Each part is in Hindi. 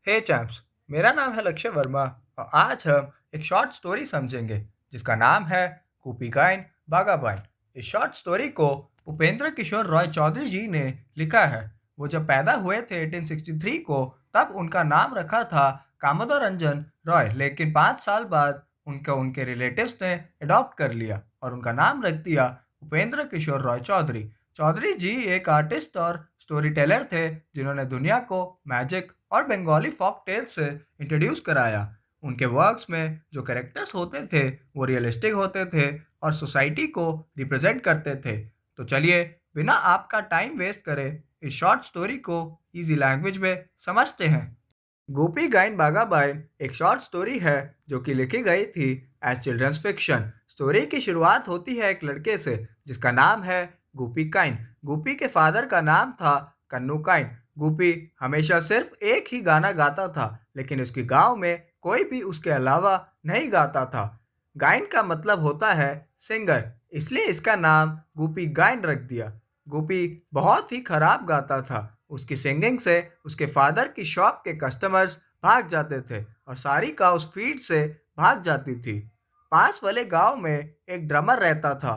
हे चैम्प्स, मेरा नाम है लक्ष्य वर्मा और आज हम एक शॉर्ट स्टोरी समझेंगे जिसका नाम है कूपी गाइन बागाबाइन। इस शॉर्ट स्टोरी को उपेंद्र किशोर रॉय चौधरी जी ने लिखा है। वो जब पैदा हुए थे 1863 को, तब उनका नाम रखा था कामोदर रंजन रॉय, लेकिन 5 साल बाद उनका उनके रिलेटिव्स ने अडॉप्ट कर लिया और उनका नाम रख दिया उपेंद्र किशोर रॉय चौधरी। चौधरी जी एक आर्टिस्ट और स्टोरी टेलर थे जिन्होंने दुनिया को मैजिक और बंगाली फोक टेल से इंट्रोड्यूस कराया। उनके वर्क्स में जो कैरेक्टर्स होते थे वो रियलिस्टिक होते थे और सोसाइटी को रिप्रेजेंट करते थे। तो चलिए, बिना आपका टाइम वेस्ट करे इस शॉर्ट स्टोरी को इजी लैंग्वेज में समझते हैं। गोपी गाइन बागाबाइन एक शॉर्ट स्टोरी है जो कि लिखी गई थी एज चिल्ड्रंस फिक्शन। स्टोरी की शुरुआत होती है एक लड़के से जिसका नाम है गोपी काइन। गोपी के फादर का नाम था कन्नू काइन। गोपी हमेशा सिर्फ एक ही गाना गाता था, लेकिन उसके गांव में कोई भी उसके अलावा नहीं गाता था। गाइन का मतलब होता है सिंगर, इसलिए इसका नाम गोपी गाइन रख दिया। गोपी बहुत ही खराब गाता था। उसकी सिंगिंग से उसके फादर की शॉप के कस्टमर्स भाग जाते थे और सारी काउस फीड से भाग जाती थी। पास वाले गांव में एक ड्रमर रहता था।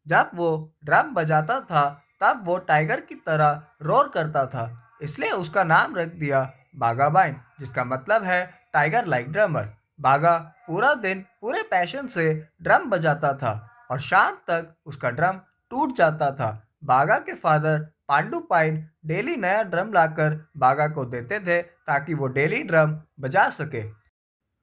जब वो ड्रम बजाता था तब वो टाइगर की तरह रोर करता था, इसलिए उसका नाम रख दिया बागाबाइन, जिसका मतलब है टाइगर लाइक ड्रमर। बागा पूरा दिन पूरे पैशन से ड्रम बजाता था और शाम तक उसका ड्रम टूट जाता था। बागा के फादर पांडु पाइन डेली नया ड्रम लाकर बागा को देते थे ताकि वो डेली ड्रम बजा सके।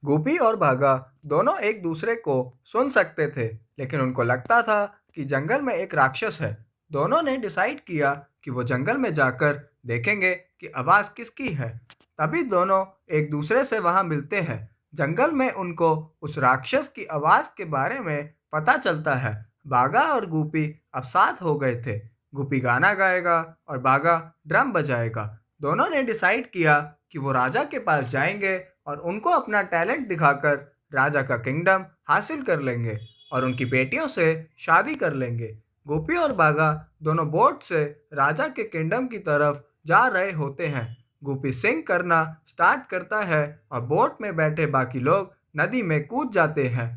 गोपी और बागा दोनों एक दूसरे को सुन सकते थे, लेकिन उनको लगता था कि जंगल में एक राक्षस है। दोनों ने डिसाइड किया कि वो जंगल में जाकर देखेंगे कि आवाज़ किसकी है। तभी दोनों एक दूसरे से वहां मिलते हैं। जंगल में उनको उस राक्षस की आवाज़ के बारे में पता चलता है। बागा और गोपी अब साथ हो गए थे। गोपी गाना गाएगा और बागा ड्रम बजाएगा। दोनों ने डिसाइड किया कि वो राजा के पास जाएंगे और उनको अपना टैलेंट दिखाकर राजा का किंगडम हासिल कर लेंगे और उनकी बेटियों से शादी कर लेंगे। गोपी और बागा दोनों बोट से राजा के किंगडम की तरफ जा रहे होते हैं। गोपी सिंग करना स्टार्ट करता है और बोट में बैठे बाकी लोग नदी में कूद जाते हैं।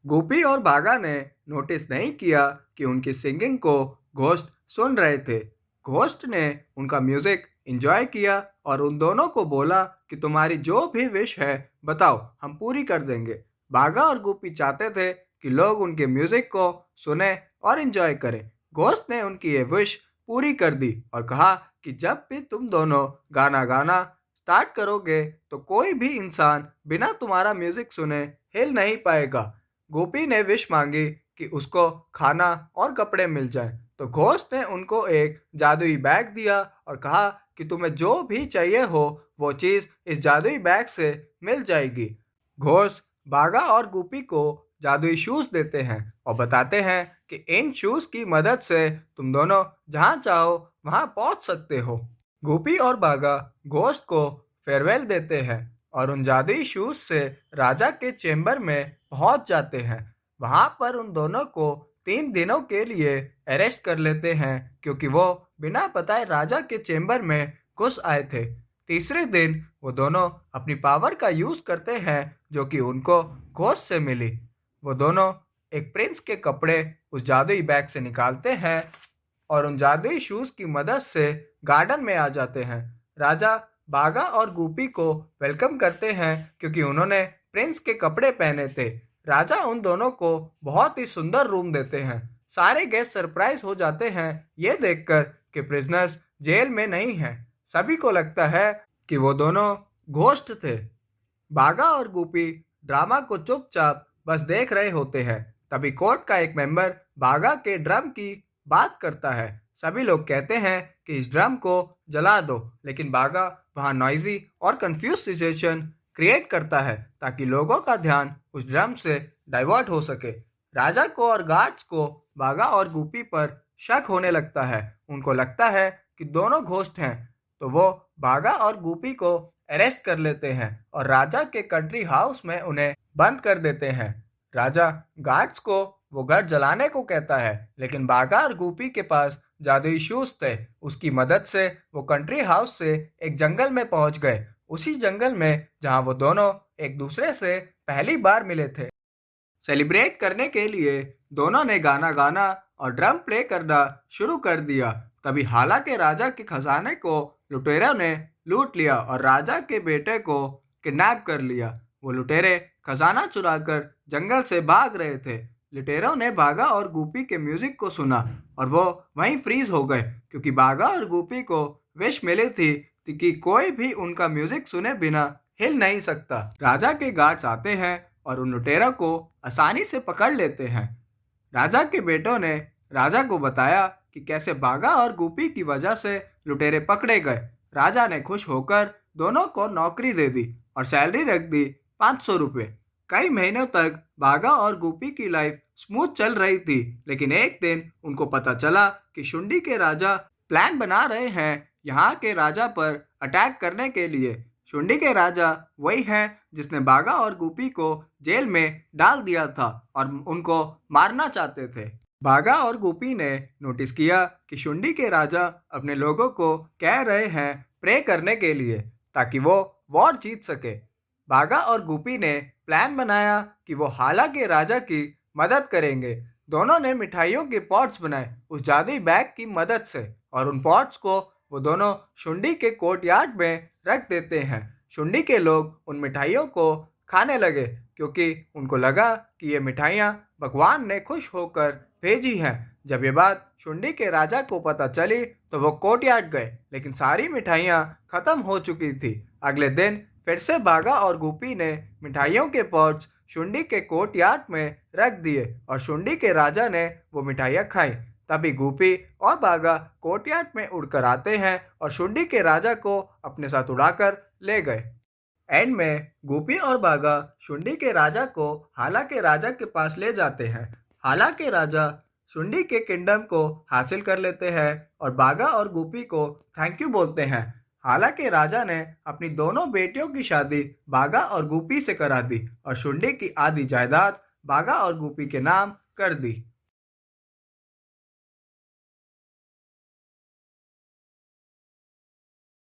गोपी और बागा ने नोटिस नहीं किया कि उनकी सिंगिंग को घोस्ट सुन रहे थे। घोस्ट ने उनका म्यूजिक एंजॉय किया और उन दोनों को बोला कि तुम्हारी जो भी विश है बताओ, हम पूरी कर देंगे। बागा और गोपी चाहते थे कि लोग उनके म्यूजिक को सुने और एंजॉय करें। घोस्ट ने उनकी ये विश पूरी कर दी और कहा कि जब भी तुम दोनों गाना गाना स्टार्ट करोगे तो कोई भी इंसान बिना तुम्हारा म्यूजिक सुने हिल नहीं पाएगा। गोपी ने विश मांगी कि उसको खाना और कपड़े मिल जाएं, तो घोस्ट ने उनको एक जादुई बैग दिया और कहा कि तुम्हें जो भी चाहिए हो वो चीज़ इस जादुई बैग से मिल जाएगी। घोस्ट बागा और गोपी को जादुई शूज़ देते हैं और बताते हैं कि इन शूज़ की मदद से तुम दोनों जहाँ चाहो वहाँ पहुँच सकते हो। गोपी और बागा घोस्ट को फेयरवेल देते हैं और उन जादुई शूज़ से राजा के चेम्बर में पहुँच जाते हैं। वहाँ पर उन दोनों को 3 दिनों के लिए अरेस्ट कर लेते हैं क्योंकि वो बिना बताए राजा के चेम्बर में घुस आए थे। तीसरे दिन वो दोनों अपनी पावर का यूज़ करते हैं जो कि उनको घोस्ट से मिली। वो दोनों एक प्रिंस के कपड़े उस जादुई बैग से निकालते हैं और उन जादुई शूज़ की मदद से गार्डन में आ जाते हैं। राजा बागा और गोपी को वेलकम करते हैं क्योंकि उन्होंने प्रिंस के कपड़े पहने थे। राजा उन दोनों को बहुत ही सुंदर रूम देते हैं। सारे गेस्ट सरप्राइज हो जाते हैं ये देखकर कि प्रिजनर्स जेल में नहीं हैं। सभी को लगता है कि वो दोनों घोस्ट थे। बागा और गोपी ड्रामा को चुपचाप बस देख रहे होते हैं। तभी कोर्ट का एक मेंबर बागा के ड्रम की बात करता है। सभी लोग कहते हैं कि इस ड्रम को जला दो, लेकिन बागा वहाँ नॉइजी और कंफ्यूज सिचुएशन क्रिएट करता है ताकि लोगों का ध्यान उस ड्रम से डाइवर्ट हो सके। राजा को और गार्ड्स को बागा और गोपी पर शक होने लगता है। उनको लगता है कि दोनों घोस्ट हैं, तो वो बागा और गोपी को अरेस्ट कर लेते हैं और राजा के कंट्री हाउस में उन्हें बंद कर देते हैं। राजा गार्ड्स को वो घर जलाने को कहता है, लेकिन बागा और गोपी के पास जादुई शूज थे। उसकी मदद से वो कंट्री हाउस से एक जंगल में पहुंच गए। उसी जंगल में जहाँ वो दोनों एक दूसरे से पहली बार मिले थे। सेलिब्रेट करने के लिए दोनों ने गाना गाना और ड्रम प्ले करना शुरू कर दिया। तभी हालांकि राजा के खजाने को लुटेरों ने लूट लिया और राजा के बेटे को किडनैप कर लिया। वो लुटेरे खजाना चुराकर जंगल से भाग रहे थे। लुटेरों ने बागा और गुपी के म्यूजिक को सुना और वो वहीं फ्रीज हो गए, क्योंकि बागा और गुपी को विश मिली थी कि कोई भी उनका म्यूजिक सुने बिना हिल नहीं सकता। राजा के गार्ड्स आते हैं और उन लुटेरों को आसानी से पकड़ लेते हैं। राजा के बेटों ने राजा को बताया कि कैसे बागा और गुपी की वजह से लुटेरे पकड़े गए। राजा ने खुश होकर दोनों को नौकरी दे दी और सैलरी रख दी 500 रुपये। कई महीनों तक बागा और गुपी की लाइफ स्मूथ चल रही थी, लेकिन एक दिन उनको पता चला कि शुंडी के राजा प्लान बना रहे हैं यहाँ के राजा पर अटैक करने के लिए। शुंडी के राजा वही हैं जिसने बागा और गुपी को जेल में डाल दिया था और उनको मारना चाहते थे। बागा और गुपी ने नोटिस किया कि शुंडी के राजा अपने लोगों को कह रहे हैं प्रे करने के लिए ताकि वो वॉर जीत सके। बागा और गुपी ने प्लान बनाया कि वो हाला के राजा की मदद करेंगे। दोनों ने मिठाइयों के पॉट्स बनाए उस जादुई बैग की मदद से, और उन पॉट्स को वो दोनों शुंडी के कोर्टयार्ड में रख देते हैं। शुंडी के लोग उन मिठाइयों को खाने लगे, क्योंकि उनको लगा कि ये मिठाइयाँ भगवान ने खुश होकर भेजी हैं। जब ये बात शुंडी के राजा को पता चली तो वो कोर्टयार्ड गए, लेकिन सारी मिठाइयाँ खत्म हो चुकी थी। अगले दिन फिर से बागा और गुपी ने मिठाइयों के पॉट्स शुंडी के कोर्टयार्ड में रख दिए और शुंडी के राजा ने वो मिठाइयाँ खाई। तभी गुपी और बागा कोर्टयार्ड में उड़कर आते हैं और शुंडी के राजा को अपने साथ उड़ाकर ले गए। एंड में गुपी और बागा शुंडी के राजा को हाला के राजा के पास ले जाते हैं। हाला के राजा शुंडी के किंगडम को हासिल कर लेते हैं और बागा और गुपी को थैंक यू बोलते हैं। हाला के राजा ने अपनी दोनों बेटियों की शादी बागा और गुपी से करा दी और शुंडी की आधी जायदाद बागा और गुपी के नाम कर दी।